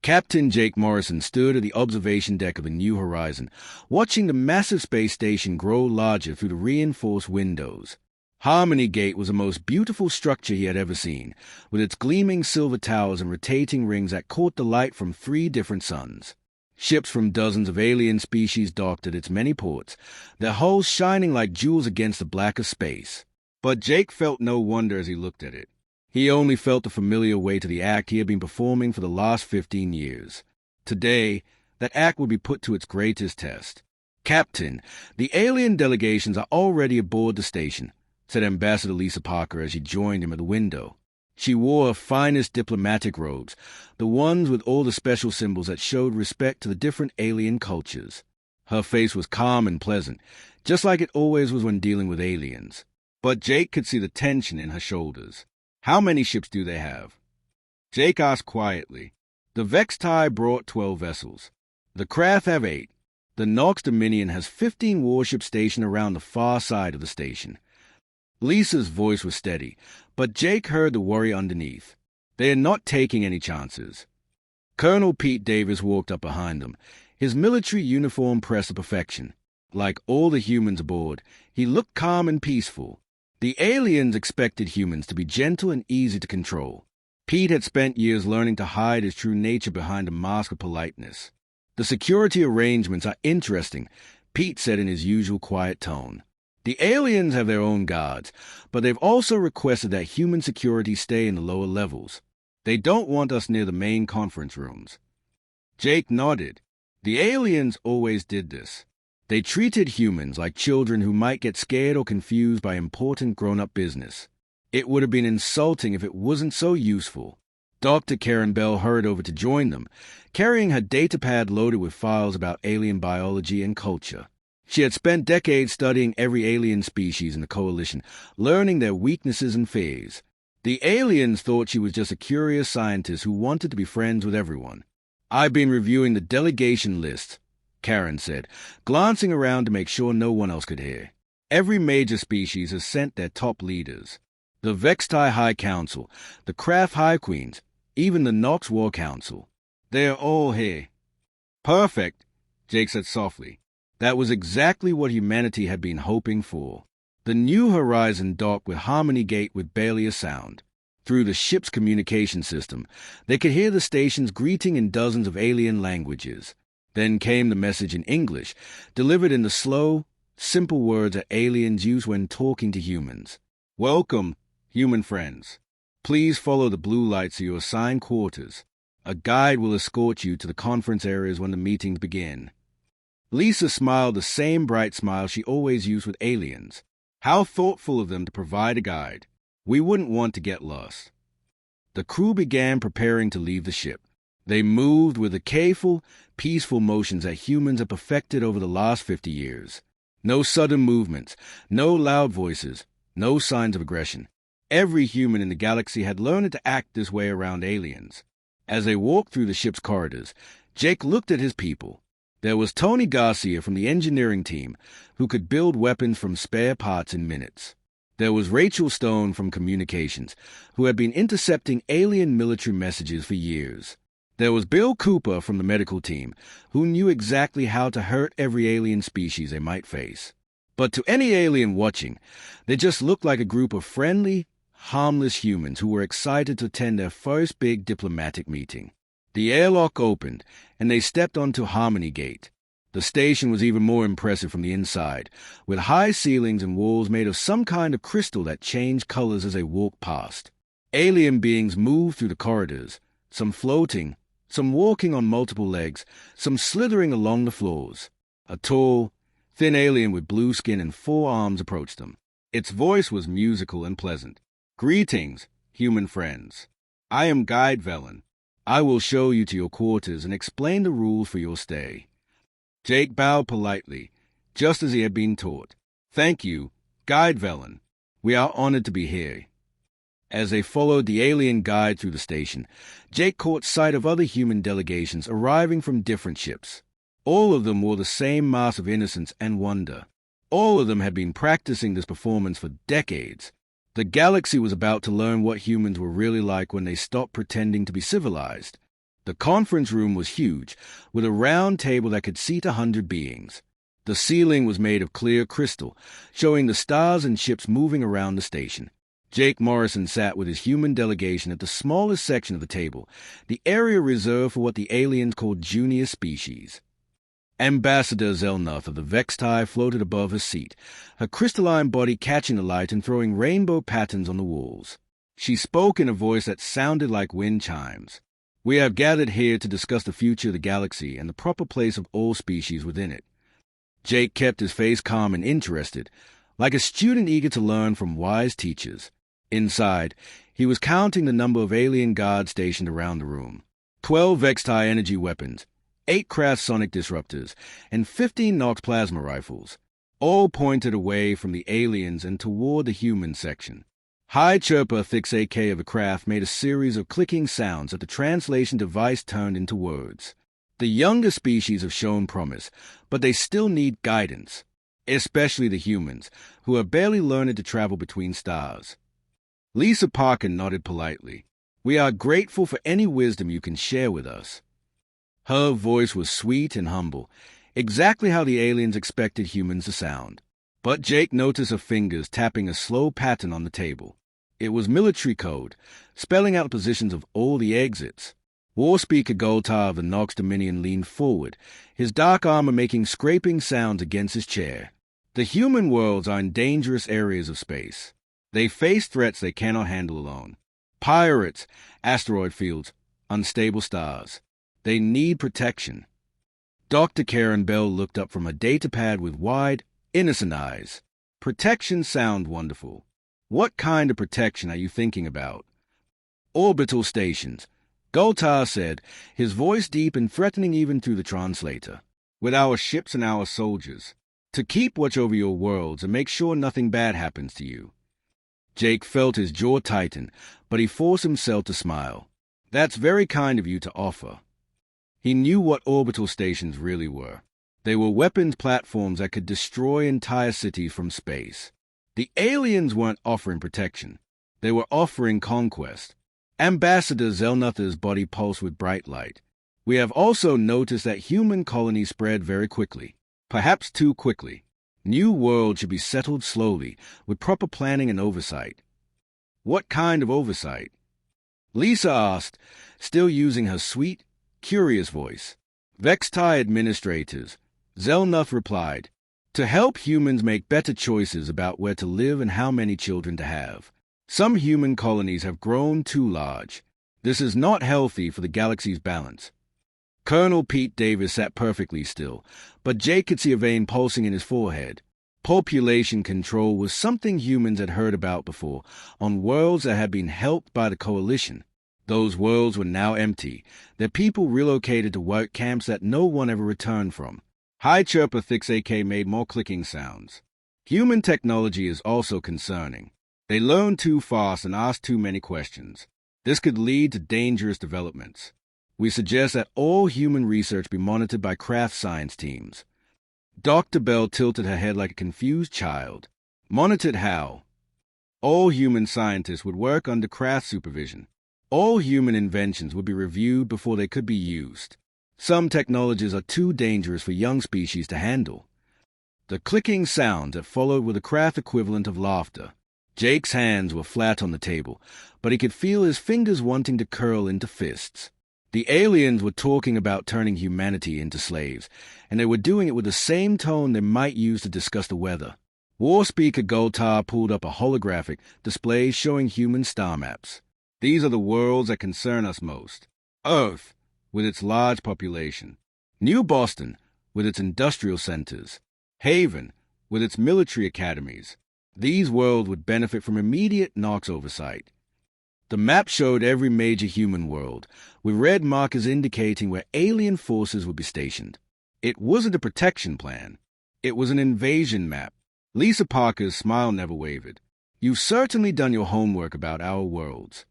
Captain Jake Morrison stood at the observation deck of the New Horizon, watching the massive space station grow larger through the reinforced windows. Harmony Gate was the most beautiful structure he had ever seen, with its gleaming silver towers and rotating rings that caught the light from 3 different suns. Ships from dozens of alien species docked at its many ports, their hulls shining like jewels against the black of space. But Jake felt no wonder as he looked at it. He only felt the familiar weight of the act he had been performing for the last 15 years. Today, that act would be put to its greatest test. "Captain, the alien delegations are already aboard the station," said Ambassador Lisa Parker as she joined him at the window. She wore her finest diplomatic robes, the ones with all the special symbols that showed respect to the different alien cultures. Her face was calm and pleasant, just like it always was when dealing with aliens. But Jake could see the tension in her shoulders. "How many ships do they have?" Jake asked quietly. "The Vextai brought 12 vessels. The Krath have 8. The Nox Dominion has 15 warships stationed around the far side of the station." Lisa's voice was steady, but Jake heard the worry underneath. They are not taking any chances. Colonel Pete Davis walked up behind them, his military uniform pressed to perfection. Like all the humans aboard, he looked calm and peaceful. The aliens expected humans to be gentle and easy to control. Pete had spent years learning to hide his true nature behind a mask of politeness. "The security arrangements are interesting," Pete said in his usual quiet tone. "The aliens have their own guards, but they've also requested that human security stay in the lower levels. They don't want us near the main conference rooms." Jake nodded. The aliens always did this. They treated humans like children who might get scared or confused by important grown-up business. It would have been insulting if it wasn't so useful. Dr. Karen Bell hurried over to join them, carrying her datapad loaded with files about alien biology and culture. She had spent decades studying every alien species in the Coalition, learning their weaknesses and fears. The aliens thought she was just a curious scientist who wanted to be friends with everyone. "I've been reviewing the delegation list," Karen said, glancing around to make sure no one else could hear. "Every major species has sent their top leaders. The Vextai High Council, the Krath High Queens, even the Nox War Council. They are all here." "Perfect," Jake said softly. That was exactly what humanity had been hoping for. The New Horizon docked with Harmony Gate with barely a sound. Through the ship's communication system, they could hear the station's greeting in dozens of alien languages. Then came the message in English, delivered in the slow, simple words that aliens use when talking to humans. "Welcome, human friends. Please follow the blue lights to your assigned quarters. A guide will escort you to the conference areas when the meetings begin." Lisa smiled the same bright smile she always used with aliens. How thoughtful of them to provide a guide. We wouldn't want to get lost. The crew began preparing to leave the ship. They moved with the careful, peaceful motions that humans have perfected over the last 50 years. No sudden movements, no loud voices, no signs of aggression. Every human in the galaxy had learned to act this way around aliens. As they walked through the ship's corridors, Jake looked at his people. There was Tony Garcia from the engineering team, who could build weapons from spare parts in minutes. There was Rachel Stone from communications, who had been intercepting alien military messages for years. There was Bill Cooper from the medical team, who knew exactly how to hurt every alien species they might face. But to any alien watching, they just looked like a group of friendly, harmless humans who were excited to attend their first big diplomatic meeting. The airlock opened, and they stepped onto Harmony Gate. The station was even more impressive from the inside, with high ceilings and walls made of some kind of crystal that changed colors as they walked past. Alien beings moved through the corridors, some floating, some walking on multiple legs, some slithering along the floors. A tall, thin alien with blue skin and 4 arms approached them. Its voice was musical and pleasant. "Greetings, human friends. I am Guide Velen. I will show you to your quarters and explain the rules for your stay." Jake bowed politely, just as he had been taught. "Thank you, Guide Velen. We are honored to be here." As they followed the alien guide through the station, Jake caught sight of other human delegations arriving from different ships. All of them wore the same mask of innocence and wonder. All of them had been practicing this performance for decades. The galaxy was about to learn what humans were really like when they stopped pretending to be civilized. The conference room was huge, with a round table that could seat 100 beings. The ceiling was made of clear crystal, showing the stars and ships moving around the station. Jake Morrison sat with his human delegation at the smallest section of the table, the area reserved for what the aliens called junior species. Ambassador Zelnuth of the Vextai floated above her seat, her crystalline body catching the light and throwing rainbow patterns on the walls. She spoke in a voice that sounded like wind chimes. "We have gathered here to discuss the future of the galaxy and the proper place of all species within it." Jake kept his face calm and interested, like a student eager to learn from wise teachers. Inside, he was counting the number of alien guards stationed around the room. 12 Vextai energy weapons, 8 craft sonic disruptors, and 15 Nox plasma rifles, all pointed away from the aliens and toward the human section. High Chirper Thix AK of the craft made a series of clicking sounds that the translation device turned into words. The younger species have shown promise, but they still need guidance, especially the humans, who have barely learned to travel between stars. Lisa Parker nodded politely. "We are grateful for any wisdom you can share with us." Her voice was sweet and humble, exactly how the aliens expected humans to sound. But Jake noticed her fingers tapping a slow pattern on the table. It was military code, spelling out the positions of all the exits. War Speaker Goltar of the Nox Dominion leaned forward, his dark armor making scraping sounds against his chair. The human worlds are in dangerous areas of space. They face threats they cannot handle alone. Pirates, asteroid fields, unstable stars. They need protection. Dr. Karen Bell looked up from a datapad with wide, innocent eyes. Protection sound wonderful. What kind of protection are you thinking about? Orbital stations, Goltar said, his voice deep and threatening even through the translator. With our ships and our soldiers. To keep watch over your worlds and make sure nothing bad happens to you. Jake felt his jaw tighten, but he forced himself to smile. That's very kind of you to offer. He knew what orbital stations really were. They were weapons platforms that could destroy entire cities from space. The aliens weren't offering protection. They were offering conquest. Ambassador Zelnuth's body pulsed with bright light. We have also noticed that human colonies spread very quickly, perhaps too quickly. New worlds should be settled slowly, with proper planning and oversight. What kind of oversight? Lisa asked, still using her sweet, curious voice. Vextai administrators, Zelnuth replied, to help humans make better choices about where to live and how many children to have. Some human colonies have grown too large. This is not healthy for the galaxy's balance. Colonel Pete Davis sat perfectly still, but Jake could see a vein pulsing in his forehead. Population control was something humans had heard about before, on worlds that had been helped by the Coalition. Those worlds were now empty, their people relocated to work camps that no one ever returned from. High Chirper Thix AK made more clicking sounds. Human technology is also concerning. They learn too fast and ask too many questions. This could lead to dangerous developments. We suggest that all human research be monitored by craft science teams. Dr. Bell tilted her head like a confused child. Monitored how? All human scientists would work under craft supervision. All human inventions would be reviewed before they could be used. Some technologies are too dangerous for young species to handle. The clicking sound that followed were the craft equivalent of laughter. Jake's hands were flat on the table, but he could feel his fingers wanting to curl into fists. The aliens were talking about turning humanity into slaves, and they were doing it with the same tone they might use to discuss the weather. War Speaker Goltar pulled up a holographic display showing human star maps. These are the worlds that concern us most. Earth, with its large population. New Boston, with its industrial centers. Haven, with its military academies. These worlds would benefit from immediate Nox oversight. The map showed every major human world, with red markers indicating where alien forces would be stationed. It wasn't a protection plan. It was an invasion map. Lisa Parker's smile never wavered. You've certainly done your homework about our worlds.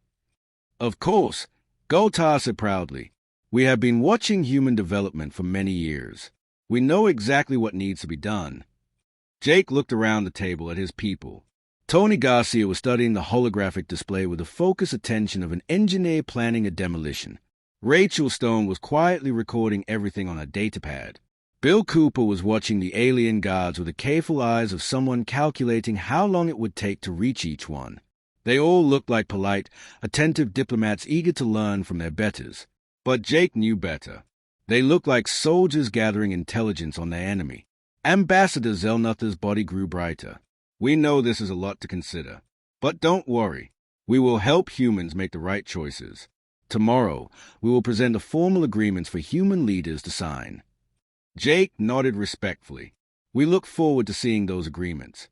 Of course, Goltar said proudly. We have been watching human development for many years. We know exactly what needs to be done. Jake looked around the table at his people. Tony Garcia was studying the holographic display with the focused attention of an engineer planning a demolition. Rachel Stone was quietly recording everything on her datapad. Bill Cooper was watching the alien guards with the careful eyes of someone calculating how long it would take to reach each one. They all looked like polite, attentive diplomats eager to learn from their betters. But Jake knew better. They looked like soldiers gathering intelligence on their enemy. Ambassador Zelnuther's body grew brighter. We know this is a lot to consider. But don't worry. We will help humans make the right choices. Tomorrow, we will present the formal agreements for human leaders to sign. Jake nodded respectfully. We look forward to seeing those agreements.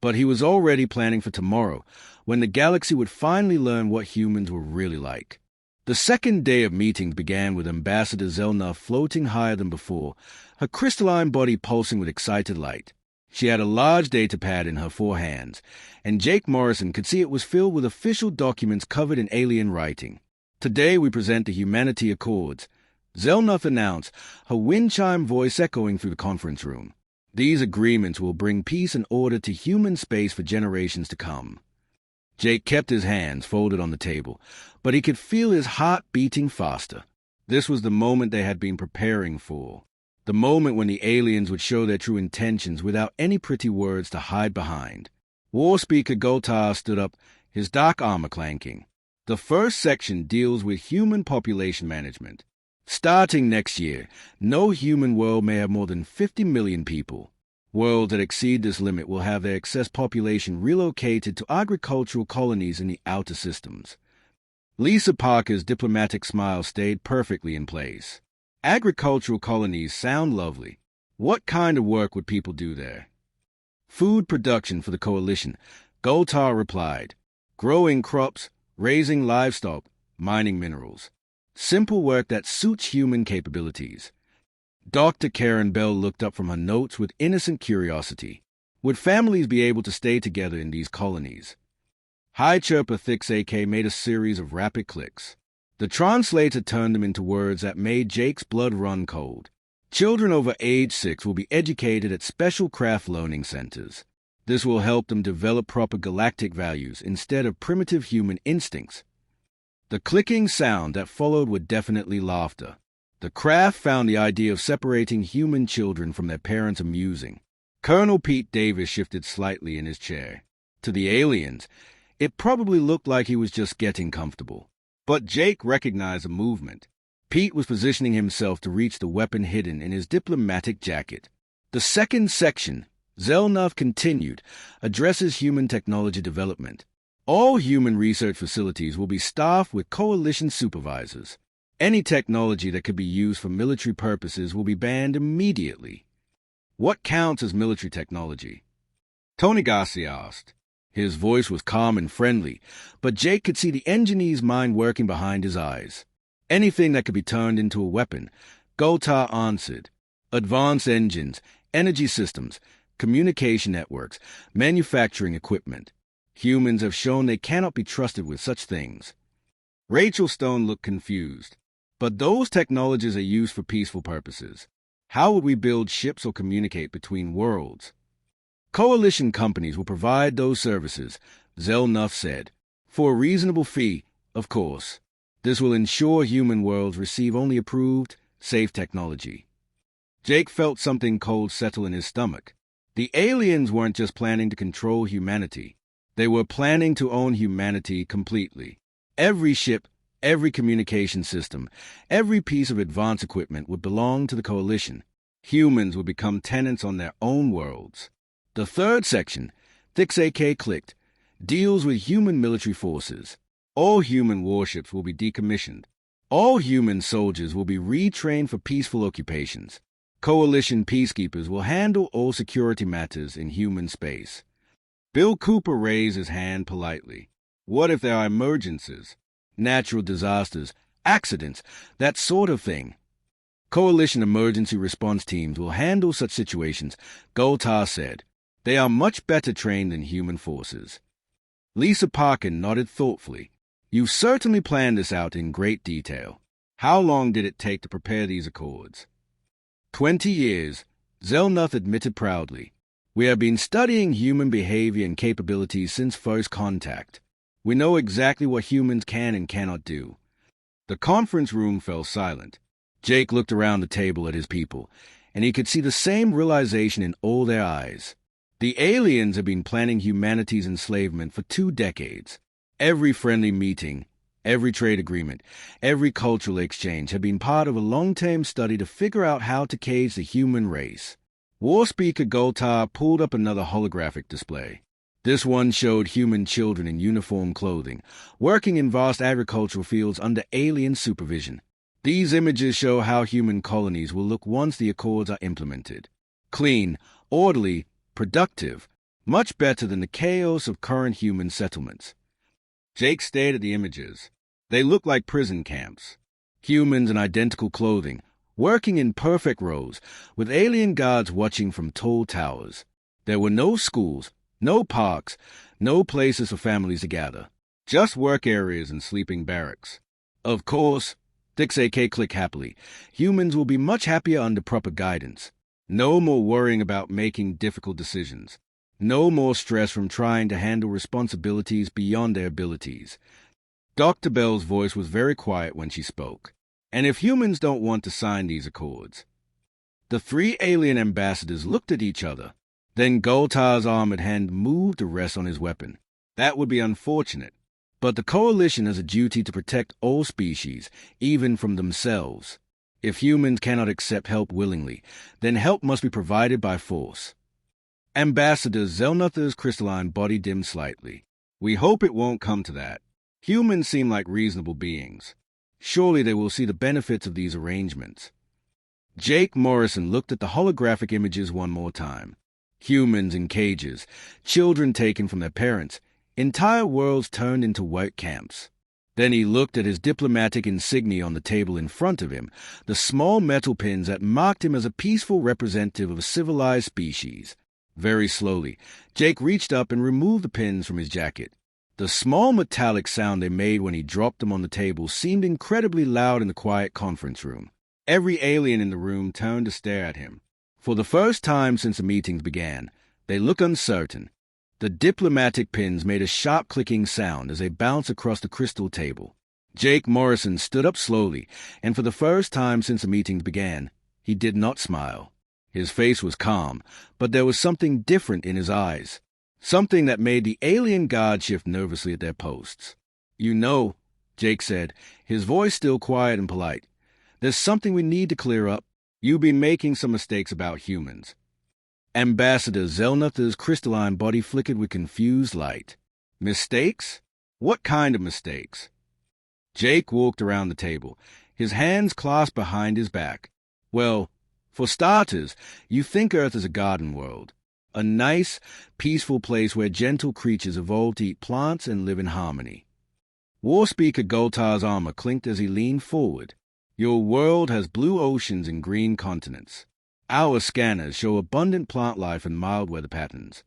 But he was already planning for tomorrow, when the galaxy would finally learn what humans were really like. The second day of meetings began with Ambassador Zelnuth floating higher than before, her crystalline body pulsing with excited light. She had a large datapad in her four hands, and Jake Morrison could see it was filled with official documents covered in alien writing. Today we present the Humanity Accords, Zelnuth announced, her wind chime voice echoing through the conference room. These agreements will bring peace and order to human space for generations to come. Jake kept his hands folded on the table, but he could feel his heart beating faster. This was the moment they had been preparing for. The moment when the aliens would show their true intentions without any pretty words to hide behind. War Speaker Goltar stood up, his dark armor clanking. The first section deals with human population management. Starting next year, no human world may have more than 50 million people. Worlds that exceed this limit will have their excess population relocated to agricultural colonies in the outer systems. Lisa Parker's diplomatic smile stayed perfectly in place. Agricultural colonies sound lovely. What kind of work would people do there? Food production for the coalition, Goltar replied. Growing crops, raising livestock, mining minerals. Simple work that suits human capabilities. Dr. Karen Bell looked up from her notes with innocent curiosity. Would families be able to stay together in these colonies? High Chirper Thix AK made a series of rapid clicks. The translator turned them into words that made Jake's blood run cold. Children over age 6 will be educated at special craft learning centers. This will help them develop proper galactic values instead of primitive human instincts. The clicking sound that followed were definitely laughter. The craft found the idea of separating human children from their parents amusing. Colonel Pete Davis shifted slightly in his chair. To the aliens, it probably looked like he was just getting comfortable. But Jake recognized a movement. Pete was positioning himself to reach the weapon hidden in his diplomatic jacket. The second section, Zelnuth continued, addresses human technology development. All human research facilities will be staffed with coalition supervisors. Any technology that could be used for military purposes will be banned immediately. What counts as military technology? Tony Garcia asked. His voice was calm and friendly, but Jake could see the engineer's mind working behind his eyes. Anything that could be turned into a weapon, Goltar answered. Advanced engines, energy systems, communication networks, manufacturing equipment. Humans have shown they cannot be trusted with such things. Rachel Stone looked confused. But those technologies are used for peaceful purposes. How would we build ships or communicate between worlds? Coalition companies will provide those services, Zelnuth said. For a reasonable fee, of course. This will ensure human worlds receive only approved, safe technology. Jake felt something cold settle in his stomach. The aliens weren't just planning to control humanity. They were planning to own humanity completely. Every ship, every communication system, every piece of advanced equipment would belong to the coalition. Humans would become tenants on their own worlds. The third section, Thix AK clicked, deals with human military forces. All human warships will be decommissioned. All human soldiers will be retrained for peaceful occupations. Coalition peacekeepers will handle all security matters in human space. Bill Cooper raised his hand politely. What if there are emergencies? Natural disasters, accidents, that sort of thing. Coalition emergency response teams will handle such situations, Goltar said. They are much better trained than human forces. Lisa Parker nodded thoughtfully. You've certainly planned this out in great detail. How long did it take to prepare these accords? 20 years, Zelnuth admitted proudly. We have been studying human behavior and capabilities since first contact. We know exactly what humans can and cannot do. The conference room fell silent. Jake looked around the table at his people, and he could see the same realization in all their eyes. The aliens had been planning humanity's enslavement for 2 decades. Every friendly meeting, every trade agreement, every cultural exchange had been part of a long-term study to figure out how to cage the human race. War Speaker Goltar pulled up another holographic display. This one showed human children in uniform clothing, working in vast agricultural fields under alien supervision. These images show how human colonies will look once the Accords are implemented. Clean, orderly, productive, much better than the chaos of current human settlements. Jake stared at the images. They looked like prison camps. Humans in identical clothing, working in perfect rows, with alien guards watching from tall towers. There were no schools, no parks, no places for families to gather. Just work areas and sleeping barracks. Of course, Dix AK clicked happily. Humans will be much happier under proper guidance. No more worrying about making difficult decisions. No more stress from trying to handle responsibilities beyond their abilities. Dr. Bell's voice was very quiet when she spoke. And if humans don't want to sign these accords? The 3 alien ambassadors looked at each other. Then Goltar's armored hand moved to rest on his weapon. That would be unfortunate. But the Coalition has a duty to protect all species, even from themselves. If humans cannot accept help willingly, then help must be provided by force. Ambassador Zelnuther's crystalline body dimmed slightly. We hope it won't come to that. Humans seem like reasonable beings. Surely they will see the benefits of these arrangements. Jake Morrison looked at the holographic images one more time. Humans in cages, children taken from their parents, entire worlds turned into white camps. Then he looked at his diplomatic insignia on the table in front of him, the small metal pins that marked him as a peaceful representative of a civilized species. Very slowly, Jake reached up and removed the pins from his jacket. The small metallic sound they made when he dropped them on the table seemed incredibly loud in the quiet conference room. Every alien in the room turned to stare at him. For the first time since the meetings began, they looked uncertain. The diplomatic pins made a sharp clicking sound as they bounced across the crystal table. Jake Morrison stood up slowly, and for the first time since the meetings began, he did not smile. His face was calm, but there was something different in his eyes. Something that made the alien guards shift nervously at their posts. "You know," Jake said, his voice still quiet and polite, "there's something we need to clear up. You've been making some mistakes about humans." Ambassador Zelnuther's crystalline body flickered with confused light. "Mistakes? What kind of mistakes?" Jake walked around the table, his hands clasped behind his back. "Well, for starters, you think Earth is a garden world. A nice, peaceful place where gentle creatures evolve to eat plants and live in harmony." War Speaker Goltar's armor clinked as he leaned forward. "Your world has blue oceans and green continents. Our scanners show abundant plant life and mild weather patterns."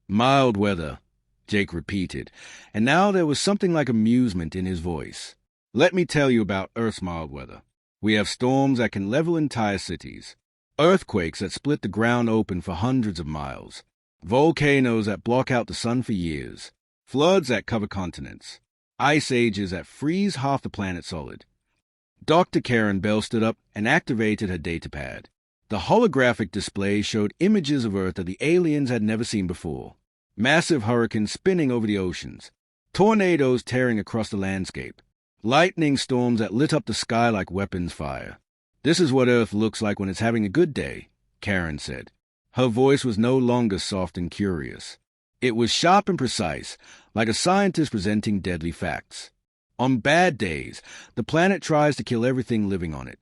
"Mild weather," Jake repeated, and now there was something like amusement in his voice. "Let me tell you about Earth's mild weather. We have storms that can level entire cities, earthquakes that split the ground open for hundreds of miles, volcanoes that block out the sun for years, floods that cover continents, ice ages that freeze half the planet solid." Dr. Karen Bell stood up and activated her datapad. The holographic display showed images of Earth that the aliens had never seen before. Massive hurricanes spinning over the oceans, tornadoes tearing across the landscape, lightning storms that lit up the sky like weapons fire. "This is what Earth looks like when it's having a good day," Karen said. Her voice was no longer soft and curious. It was sharp and precise, like a scientist presenting deadly facts. "On bad days, the planet tries to kill everything living on it."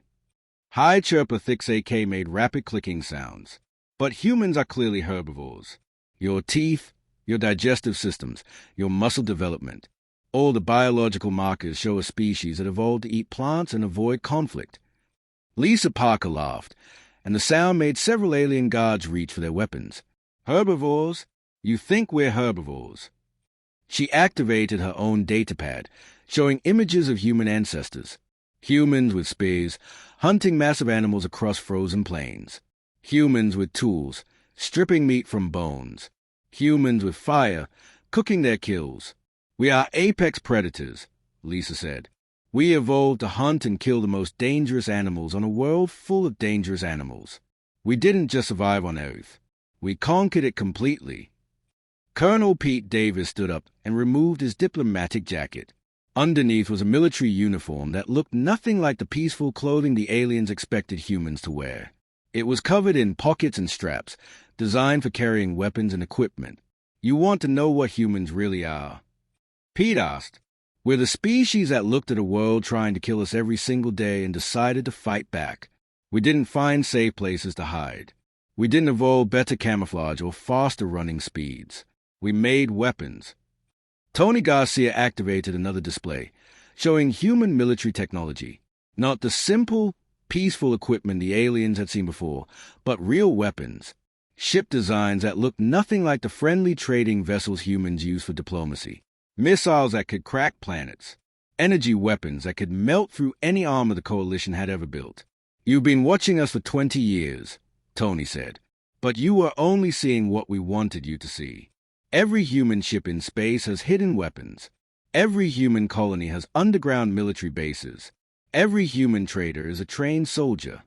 High Chirper Thix AK made rapid clicking sounds. "But humans are clearly herbivores. Your teeth, your digestive systems, your muscle development, all the biological markers show a species that evolved to eat plants and avoid conflict." Lisa Parker laughed, and the sound made several alien guards reach for their weapons. "Herbivores? You think we're herbivores?" She activated her own datapad, showing images of human ancestors. Humans with spears, hunting massive animals across frozen plains. Humans with tools, stripping meat from bones. Humans with fire, cooking their kills. "We are apex predators," Lisa said. We evolved to hunt and kill the most dangerous animals on a world full of dangerous animals. We didn't just survive on Earth. We conquered it completely. Colonel Pete Davis stood up and removed his diplomatic jacket. Underneath was a military uniform that looked nothing like the peaceful clothing the aliens expected humans to wear. It was covered in pockets and straps, designed for carrying weapons and equipment. You want to know what humans really are? Pete asked. We're the species that looked at a world trying to kill us every single day and decided to fight back. We didn't find safe places to hide. We didn't evolve better camouflage or faster running speeds. We made weapons. Tony Garcia activated another display, showing human military technology. Not the simple, peaceful equipment the aliens had seen before, but real weapons. Ship designs that looked nothing like the friendly trading vessels humans use for diplomacy. Missiles that could crack planets. Energy weapons that could melt through any armor the Coalition had ever built. You've been watching us for 20 years, Tony said, but you were only seeing what we wanted you to see. Every human ship in space has hidden weapons. Every human colony has underground military bases. Every human trader is a trained soldier.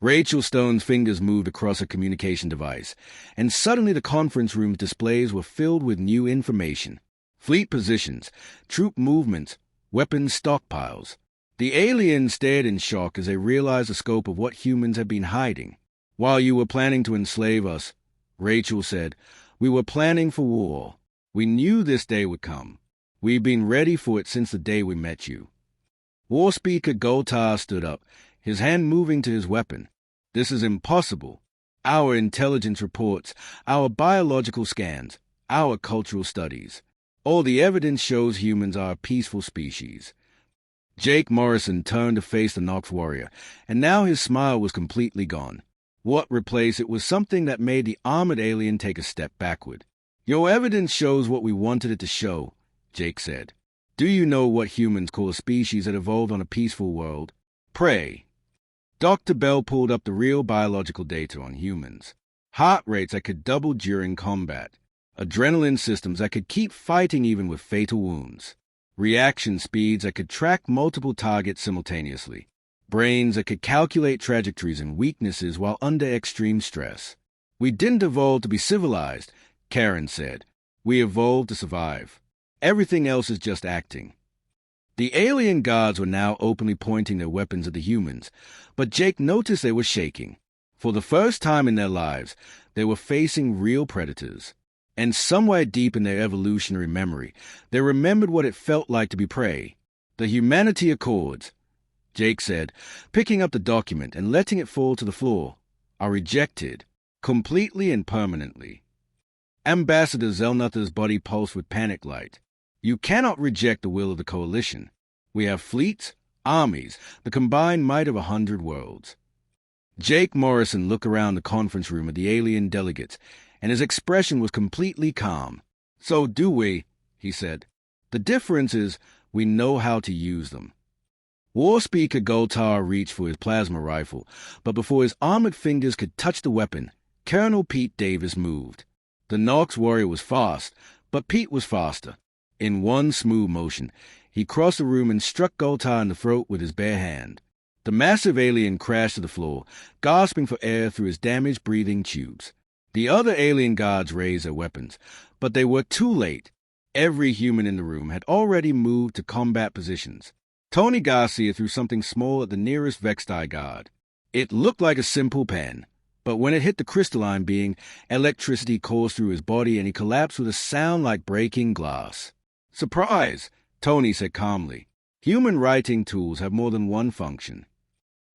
Rachel Stone's fingers moved across a communication device, and suddenly the conference room's displays were filled with new information. Fleet positions, troop movements, weapons stockpiles. The aliens stared in shock as they realized the scope of what humans had been hiding. While you were planning to enslave us, Rachel said, we were planning for war. We knew this day would come. We've been ready for it since the day we met you. War Speaker Goltar stood up, his hand moving to his weapon. This is impossible. Our intelligence reports, our biological scans, our cultural studies. All the evidence shows humans are a peaceful species. Jake Morrison turned to face the Nox warrior, and now his smile was completely gone. What replaced it was something that made the armored alien take a step backward. Your evidence shows what we wanted it to show, Jake said. Do you know what humans call a species that evolved on a peaceful world? Prey. Dr. Bell pulled up the real biological data on humans. Heart rates that could double during combat. Adrenaline systems that could keep fighting even with fatal wounds. Reaction speeds that could track multiple targets simultaneously. Brains that could calculate trajectories and weaknesses while under extreme stress. We didn't evolve to be civilized, Karen said. We evolved to survive. Everything else is just acting. The alien guards were now openly pointing their weapons at the humans, but Jake noticed they were shaking. For the first time in their lives, they were facing real predators. And somewhere deep in their evolutionary memory, they remembered what it felt like to be prey. The Humanity Accords, Jake said, picking up the document and letting it fall to the floor, are rejected, completely and permanently. Ambassador Zelnuther's body pulsed with panic light. You cannot reject the will of the Coalition. We have fleets, armies, the combined might of 100 worlds. Jake Morrison looked around the conference room at the alien delegates, and his expression was completely calm. So do we, he said. The difference is we know how to use them. War Speaker Goltar reached for his plasma rifle, but before his armored fingers could touch the weapon, Colonel Pete Davis moved. The Nox warrior was fast, but Pete was faster. In one smooth motion, he crossed the room and struck Goltar in the throat with his bare hand. The massive alien crashed to the floor, gasping for air through his damaged breathing tubes. The other alien guards raised their weapons, but they were too late. Every human in the room had already moved to combat positions. Tony Garcia threw something small at the nearest Vexti guard. It looked like a simple pen, but when it hit the crystalline being, electricity coursed through his body and he collapsed with a sound like breaking glass. Surprise, Tony said calmly. Human writing tools have more than one function.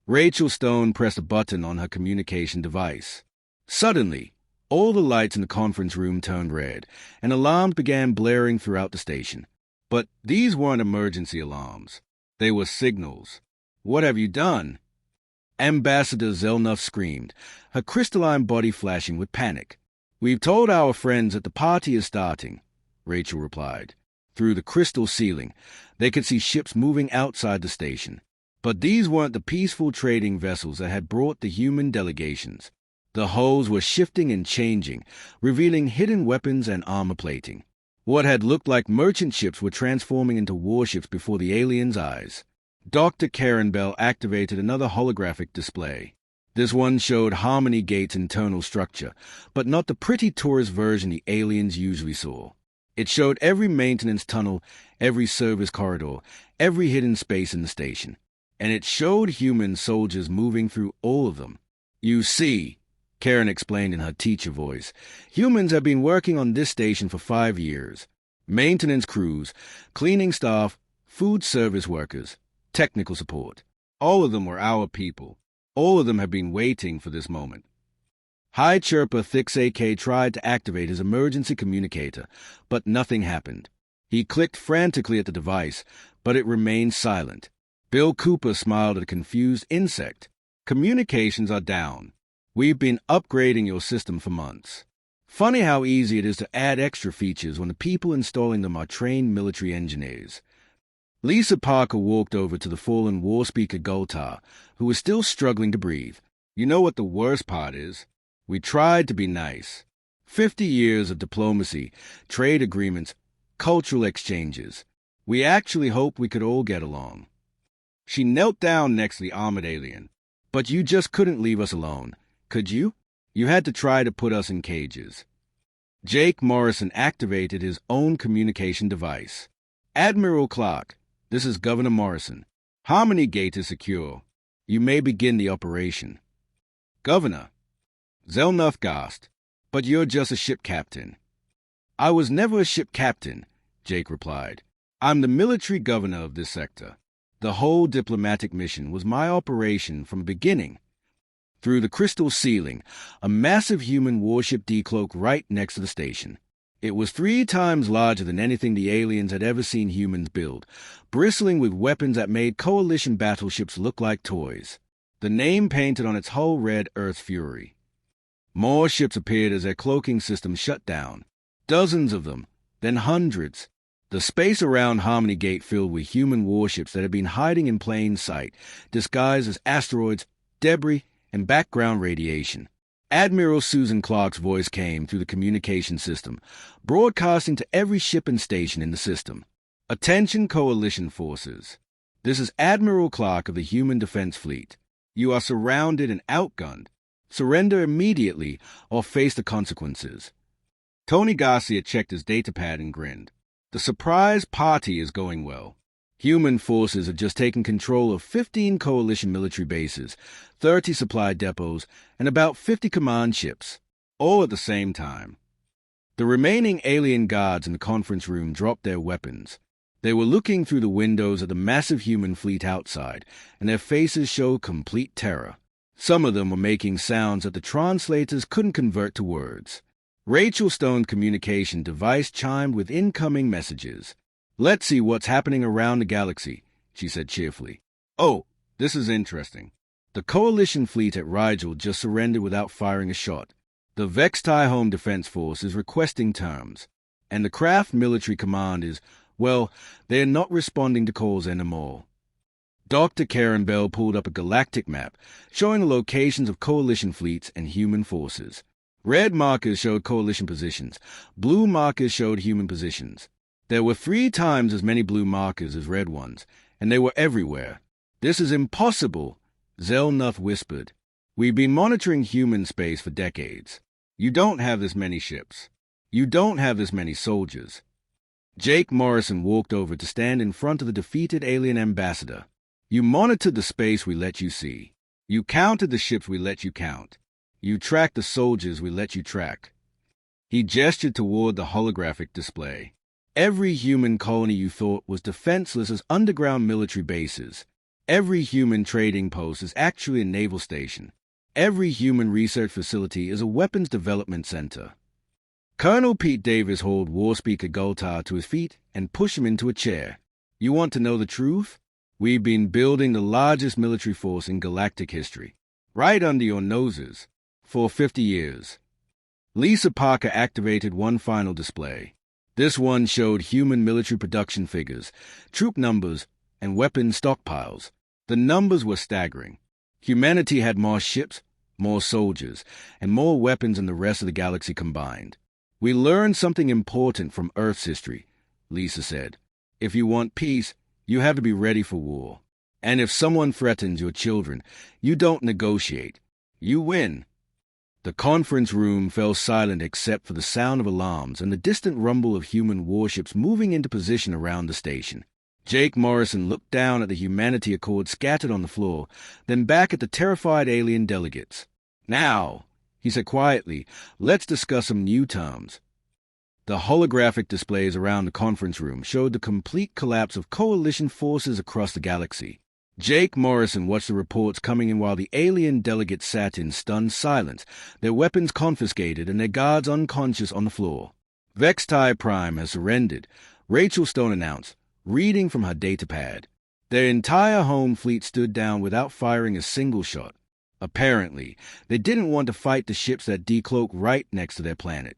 Rachel Stone pressed a button on her communication device. Suddenly, all the lights in the conference room turned red, and alarms began blaring throughout the station. But these weren't emergency alarms. They were signals. What have you done? Ambassador Zelnuth screamed, her crystalline body flashing with panic. We've told our friends that the party is starting, Rachel replied. Through the crystal ceiling, they could see ships moving outside the station. But these weren't the peaceful trading vessels that had brought the human delegations. The hulls were shifting and changing, revealing hidden weapons and armor plating. What had looked like merchant ships were transforming into warships before the aliens' eyes. Dr. Karen Bell activated another holographic display. This one showed Harmony Gate's internal structure, but not the pretty tourist version the aliens usually saw. It showed every maintenance tunnel, every service corridor, every hidden space in the station. And it showed human soldiers moving through all of them. You see, Karen explained in her teacher voice, humans have been working on this station for 5 years. Maintenance crews, cleaning staff, food service workers, technical support. All of them were our people. All of them have been waiting for this moment. High Chirper Thix AK tried to activate his emergency communicator, but nothing happened. He clicked frantically at the device, but it remained silent. Bill Cooper smiled at a confused insect. Communications are down. We've been upgrading your system for months. Funny how easy it is to add extra features when the people installing them are trained military engineers. Lisa Parker walked over to the fallen war speaker Gultar, who was still struggling to breathe. You know what the worst part is? We tried to be nice. 50 years of diplomacy, trade agreements, cultural exchanges. We actually hoped we could all get along. She knelt down next to the armored alien. But you just couldn't leave us alone, could you? You had to try to put us in cages. Jake Morrison activated his own communication device. Admiral Clark, this is Governor Morrison. Harmony Gate is secure. You may begin the operation. Governor. Zelnuth gasped, but you're just a ship captain. I was never a ship captain, Jake replied. I'm the military governor of this sector. The whole diplomatic mission was my operation from the beginning. Through the crystal ceiling, a massive human warship decloaked right next to the station. It was 3 times larger than anything the aliens had ever seen humans build, bristling with weapons that made coalition battleships look like toys. The name painted on its hull read Earth's Fury. More ships appeared as their cloaking systems shut down. Dozens of them, then hundreds. The space around Harmony Gate filled with human warships that had been hiding in plain sight, disguised as asteroids, debris, and background radiation. Admiral Susan Clark's voice came through the communication system, broadcasting to every ship and station in the system. Attention Coalition forces. This is Admiral Clark of the Human Defense Fleet. You are surrounded and outgunned. Surrender immediately or face the consequences. Tony Garcia checked his datapad and grinned. The surprise party is going well. Human forces have just taken control of 15 coalition military bases, 30 supply depots, and about 50 command ships, all at the same time. The remaining alien guards in the conference room dropped their weapons. They were looking through the windows at the massive human fleet outside, and their faces showed complete terror. Some of them were making sounds that the translators couldn't convert to words. Rachel Stone's communication device chimed with incoming messages. Let's see what's happening around the galaxy, she said cheerfully. Oh, this is interesting. The coalition fleet at Rigel just surrendered without firing a shot. The Vextai Home Defense Force is requesting terms. And the Craft Military Command is, well, they're not responding to calls anymore. Dr. Karen Bell pulled up a galactic map showing the locations of coalition fleets and human forces. Red markers showed coalition positions. Blue markers showed human positions. There were 3 times as many blue markers as red ones, and they were everywhere. This is impossible, Zelnuth whispered. We've been monitoring human space for decades. You don't have this many ships. You don't have this many soldiers. Jake Morrison walked over to stand in front of the defeated alien ambassador. You monitored the space we let you see. You counted the ships we let you count. You tracked the soldiers we let you track. He gestured toward the holographic display. Every human colony you thought was defenseless as underground military bases. Every human trading post is actually a naval station. Every human research facility is a weapons development center. Colonel Pete Davis hauled War Speaker Gultar to his feet and pushed him into a chair. You want to know the truth? We've been building the largest military force in galactic history, right under your noses, for 50 years. Lisa Parker activated one final display. This one showed human military production figures, troop numbers, and weapons stockpiles. The numbers were staggering. Humanity had more ships, more soldiers, and more weapons than the rest of the galaxy combined. We learned something important from Earth's history, Lisa said. If you want peace, you have to be ready for war. And if someone threatens your children, you don't negotiate. You win. The conference room fell silent except for the sound of alarms and the distant rumble of human warships moving into position around the station. Jake Morrison looked down at the Humanity Accord scattered on the floor, then back at the terrified alien delegates. Now, he said quietly, let's discuss some new terms. The holographic displays around the conference room showed the complete collapse of coalition forces across the galaxy. Jake Morrison watched the reports coming in while the alien delegates sat in stunned silence, their weapons confiscated and their guards unconscious on the floor. Vextai Prime has surrendered, Rachel Stone announced, reading from her datapad. Their entire home fleet stood down without firing a single shot. Apparently, they didn't want to fight the ships that decloak right next to their planet.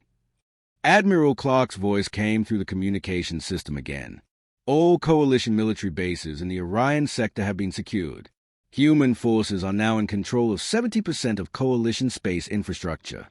Admiral Clark's voice came through the communication system again. All coalition military bases in the Orion sector have been secured. Human forces are now in control of 70% of coalition space infrastructure.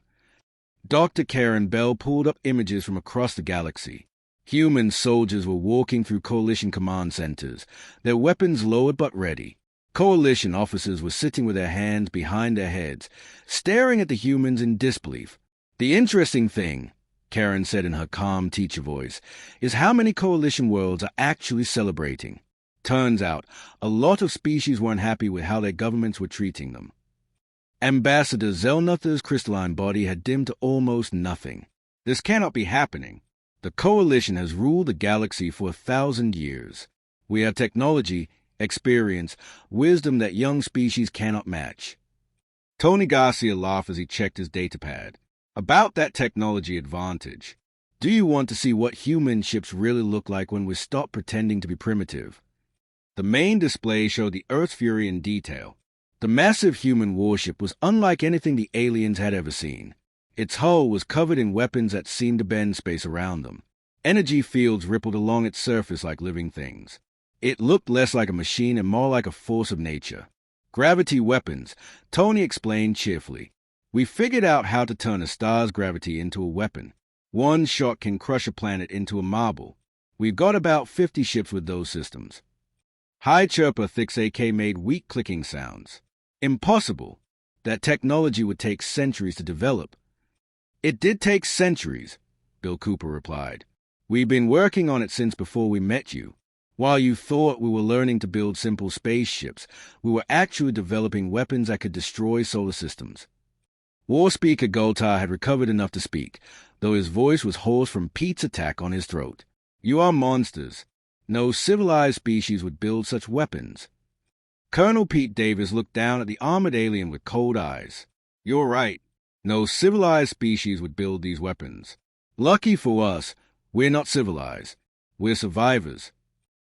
Dr. Karen Bell pulled up images from across the galaxy. Human soldiers were walking through coalition command centers, their weapons lowered but ready. Coalition officers were sitting with their hands behind their heads, staring at the humans in disbelief. The interesting thing, Karen said in her calm teacher voice, is how many coalition worlds are actually celebrating. Turns out, a lot of species weren't happy with how their governments were treating them. Ambassador Zelnuther's crystalline body had dimmed to almost nothing. This cannot be happening. The coalition has ruled the galaxy for 1,000 years. We have technology, experience, wisdom that young species cannot match. Tony Garcia laughed as he checked his datapad. About that technology advantage. Do you want to see what human ships really look like when we stop pretending to be primitive? The main display showed the Earth's Fury in detail. The massive human warship was unlike anything the aliens had ever seen. Its hull was covered in weapons that seemed to bend space around them. Energy fields rippled along its surface like living things. It looked less like a machine and more like a force of nature. Gravity weapons, Tony explained cheerfully. We figured out how to turn a star's gravity into a weapon. One shot can crush a planet into a marble. We've got about 50 ships with those systems. High Chirper Thix AK made weak clicking sounds. Impossible. That technology would take centuries to develop. It did take centuries, Bill Cooper replied. We've been working on it since before we met you. While you thought we were learning to build simple spaceships, we were actually developing weapons that could destroy solar systems. War Speaker Goltar had recovered enough to speak, though his voice was hoarse from Pete's attack on his throat. You are monsters. No civilized species would build such weapons. Colonel Pete Davis looked down at the armored alien with cold eyes. You're right. No civilized species would build these weapons. Lucky for us, we're not civilized. We're survivors.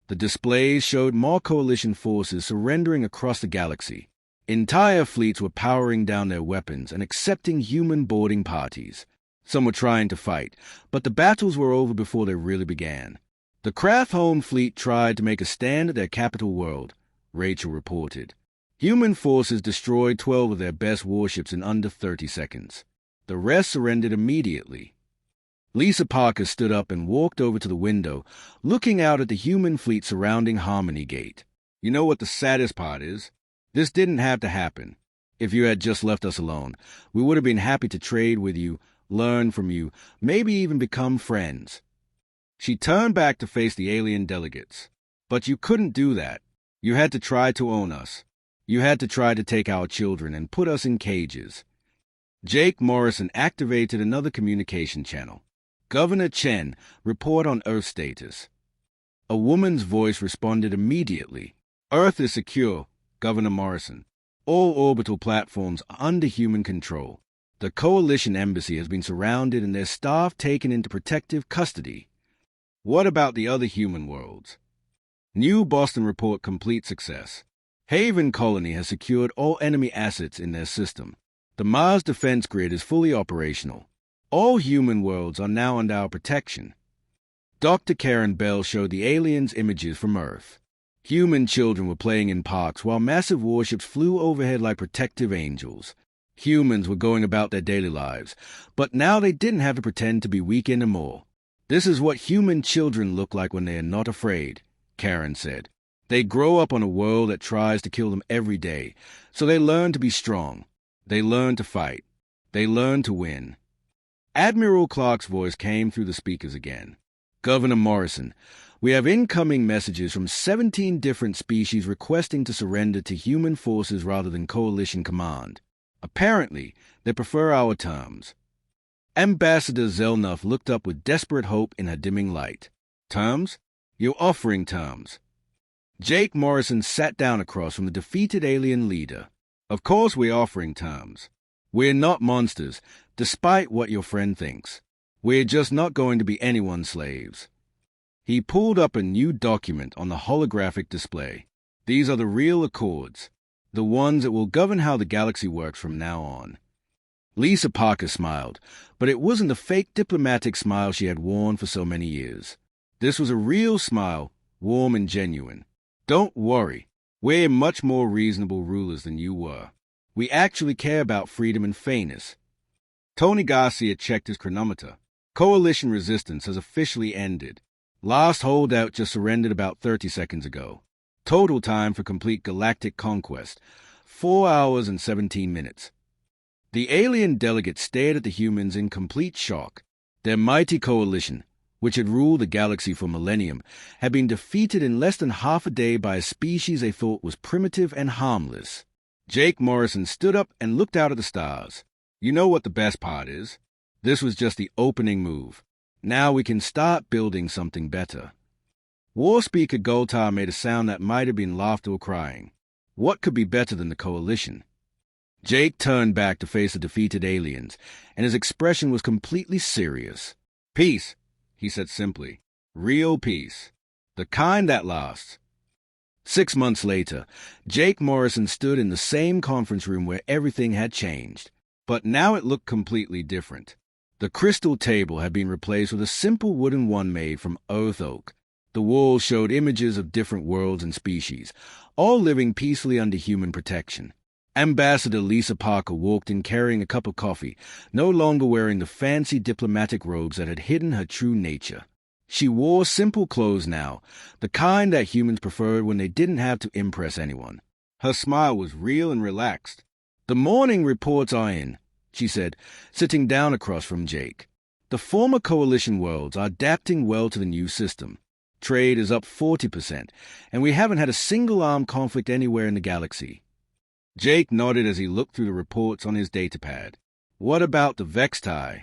The displays showed more coalition forces surrendering across the galaxy. Entire fleets were powering down their weapons and accepting human boarding parties. Some were trying to fight, but the battles were over before they really began. The Krath home fleet tried to make a stand at their capital world, Rachel reported. Human forces destroyed 12 of their best warships in under 30 seconds. The rest surrendered immediately. Lisa Parker stood up and walked over to the window, looking out at the human fleet surrounding Harmony Gate. You know what the saddest part is? This didn't have to happen. If you had just left us alone, we would have been happy to trade with you, learn from you, maybe even become friends. She turned back to face the alien delegates. But you couldn't do that. You had to try to own us. You had to try to take our children and put us in cages. Jake Morrison activated another communication channel. Governor Chen, report on Earth status. A woman's voice responded immediately. Earth is secure, Governor Morrison. All orbital platforms are under human control. The Coalition Embassy has been surrounded and their staff taken into protective custody. What about the other human worlds? New Boston report complete success. Haven Colony has secured all enemy assets in their system. The Mars defense grid is fully operational. All human worlds are now under our protection. Dr. Karen Bell showed the aliens images from Earth. Human children were playing in parks while massive warships flew overhead like protective angels. Humans were going about their daily lives, but now they didn't have to pretend to be weak anymore. This is what human children look like when they are not afraid, Karen said. They grow up on a world that tries to kill them every day, so they learn to be strong. They learn to fight. They learn to win. Admiral Clark's voice came through the speakers again. Governor Morrison, we have incoming messages from 17 different species requesting to surrender to human forces rather than coalition command. Apparently, they prefer our terms. Ambassador Zelnuff looked up with desperate hope in her dimming light. Terms? You're offering terms. Jake Morrison sat down across from the defeated alien leader. Of course we're offering terms. We're not monsters, despite what your friend thinks. We're just not going to be anyone's slaves. He pulled up a new document on the holographic display. These are the real accords, the ones that will govern how the galaxy works from now on. Lisa Parker smiled, but it wasn't the fake diplomatic smile she had worn for so many years. This was a real smile, warm and genuine. Don't worry, we're much more reasonable rulers than you were. We actually care about freedom and fairness. Tony Garcia checked his chronometer. Coalition resistance has officially ended. Last holdout just surrendered about 30 seconds ago. Total time for complete galactic conquest, 4 hours and 17 minutes. The alien delegates stared at the humans in complete shock. Their mighty coalition, which had ruled the galaxy for millennium, had been defeated in less than half a day by a species they thought was primitive and harmless. Jake Morrison stood up and looked out at the stars. You know what the best part is? This was just the opening move. Now we can start building something better. War Speaker Goltar made a sound that might have been laughter or crying. What could be better than the coalition? Jake turned back to face the defeated aliens, and his expression was completely serious. Peace, he said simply. Real peace. The kind that lasts. 6 months later, Jake Morrison stood in the same conference room where everything had changed. But now it looked completely different. The crystal table had been replaced with a simple wooden one made from earth oak. The walls showed images of different worlds and species, all living peacefully under human protection. Ambassador Lisa Parker walked in carrying a cup of coffee, no longer wearing the fancy diplomatic robes that had hidden her true nature. She wore simple clothes now, the kind that humans preferred when they didn't have to impress anyone. Her smile was real and relaxed. The morning reports are in, she said, sitting down across from Jake. The former coalition worlds are adapting well to the new system. Trade is up 40%, and we haven't had a single armed conflict anywhere in the galaxy. Jake nodded as he looked through the reports on his datapad. What about the Vextai?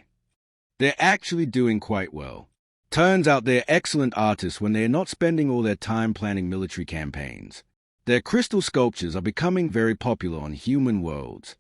They're actually doing quite well. Turns out they're excellent artists when they are not spending all their time planning military campaigns. Their crystal sculptures are becoming very popular on human worlds.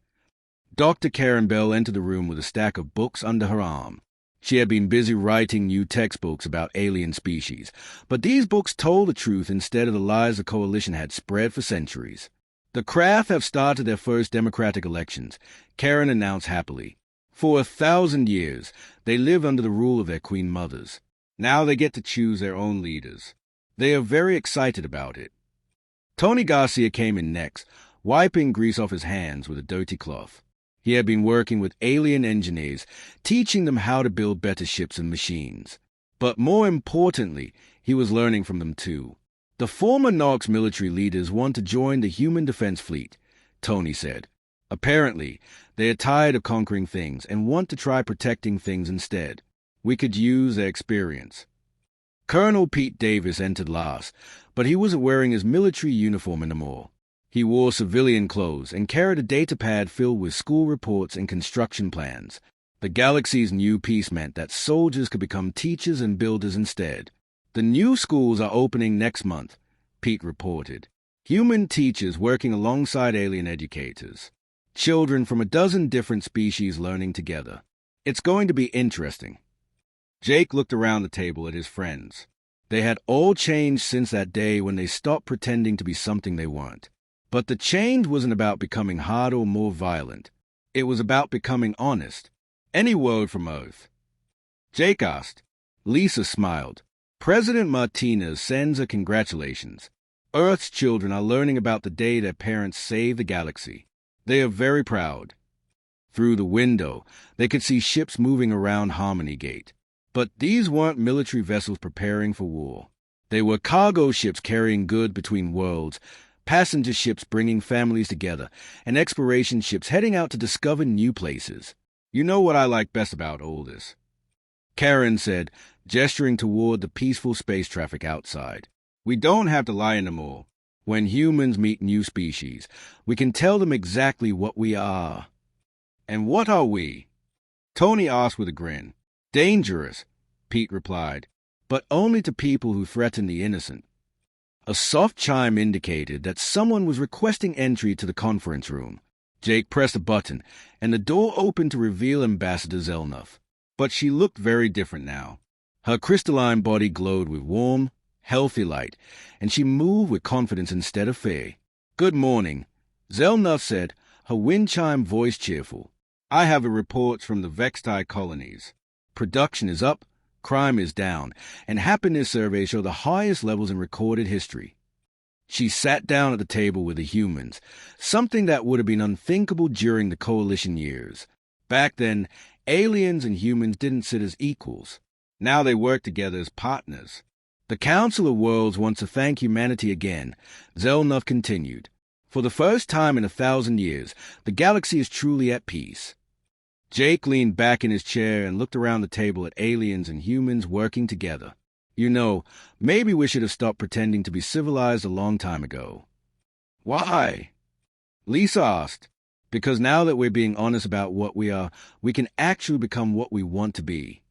Dr. Karen Bell entered the room with a stack of books under her arm. She had been busy writing new textbooks about alien species, but these books told the truth instead of the lies the coalition had spread for centuries. The craft have started their first democratic elections, Karen announced happily. For 1,000 years, they lived under the rule of their queen mothers. Now they get to choose their own leaders. They are very excited about it. Tony Garcia came in next, wiping grease off his hands with a dirty cloth. He had been working with alien engineers, teaching them how to build better ships and machines. But more importantly, he was learning from them too. The former Nox military leaders want to join the human defense fleet, Tony said. Apparently, they are tired of conquering things and want to try protecting things instead. We could use their experience. Colonel Pete Davis entered last, but he wasn't wearing his military uniform anymore. He wore civilian clothes and carried a datapad filled with school reports and construction plans. The galaxy's new peace meant that soldiers could become teachers and builders instead. The new schools are opening next month, Pete reported. Human teachers working alongside alien educators. Children from a dozen different species learning together. It's going to be interesting. Jake looked around the table at his friends. They had all changed since that day when they stopped pretending to be something they weren't. But the change wasn't about becoming harder or more violent. It was about becoming honest. Any word from Earth? Jake asked. Lisa smiled. President Martinez sends her congratulations. Earth's children are learning about the day their parents saved the galaxy. They are very proud. Through the window, they could see ships moving around Harmony Gate. But these weren't military vessels preparing for war. They were cargo ships carrying goods between worlds, passenger ships bringing families together, and exploration ships heading out to discover new places. You know what I like best about all this? Karen said, gesturing toward the peaceful space traffic outside. We don't have to lie anymore. When humans meet new species, we can tell them exactly what we are. And what are we? Tony asked with a grin. Dangerous, Pete replied, but only to people who threaten the innocent. A soft chime indicated that someone was requesting entry to the conference room. Jake pressed a button, and the door opened to reveal Ambassador Zelnuff. But she looked very different now. Her crystalline body glowed with warm, healthy light, and she moved with confidence instead of fear. Good morning, Zelnuff said, her wind chime voice cheerful. I have reports from the Vexti colonies. Production is up, crime is down, and happiness surveys show the highest levels in recorded history. She sat down at the table with the humans, something that would have been unthinkable during the Coalition years. Back then, aliens and humans didn't sit as equals. Now they work together as partners. The Council of Worlds wants to thank humanity again, Zelnuff continued. For the first time in 1,000 years, the galaxy is truly at peace. Jake leaned back in his chair and looked around the table at aliens and humans working together. You know, maybe we should have stopped pretending to be civilized a long time ago. Why? Lisa asked. Because now that we're being honest about what we are, we can actually become what we want to be.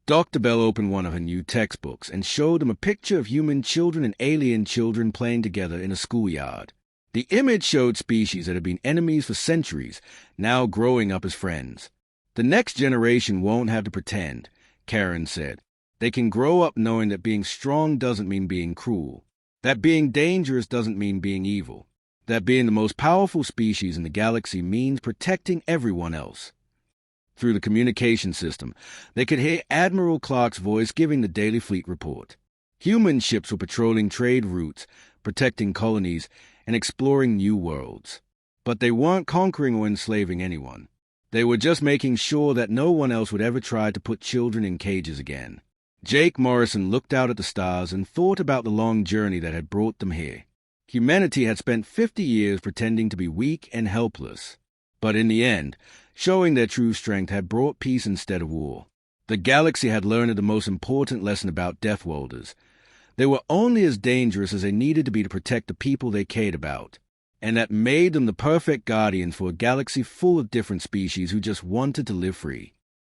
Dr. Bell opened one of her new textbooks and showed them a picture of human children and alien children playing together in a schoolyard. The image showed species that had been enemies for centuries, now growing up as friends. The next generation won't have to pretend, Karen said. They can grow up knowing that being strong doesn't mean being cruel, that being dangerous doesn't mean being evil, that being the most powerful species in the galaxy means protecting everyone else. Through the communication system, they could hear Admiral Clark's voice giving the daily fleet report. Human ships were patrolling trade routes, protecting colonies, and exploring new worlds. But they weren't conquering or enslaving anyone. They were just making sure that no one else would ever try to put children in cages again. Jake Morrison looked out at the stars and thought about the long journey that had brought them here. Humanity had spent 50 years pretending to be weak and helpless. But in the end, showing their true strength had brought peace instead of war. The galaxy had learned the most important lesson about Deathworlders. They were only as dangerous as they needed to be to protect the people they cared about, and that made them the perfect guardians for a galaxy full of different species who just wanted to live free.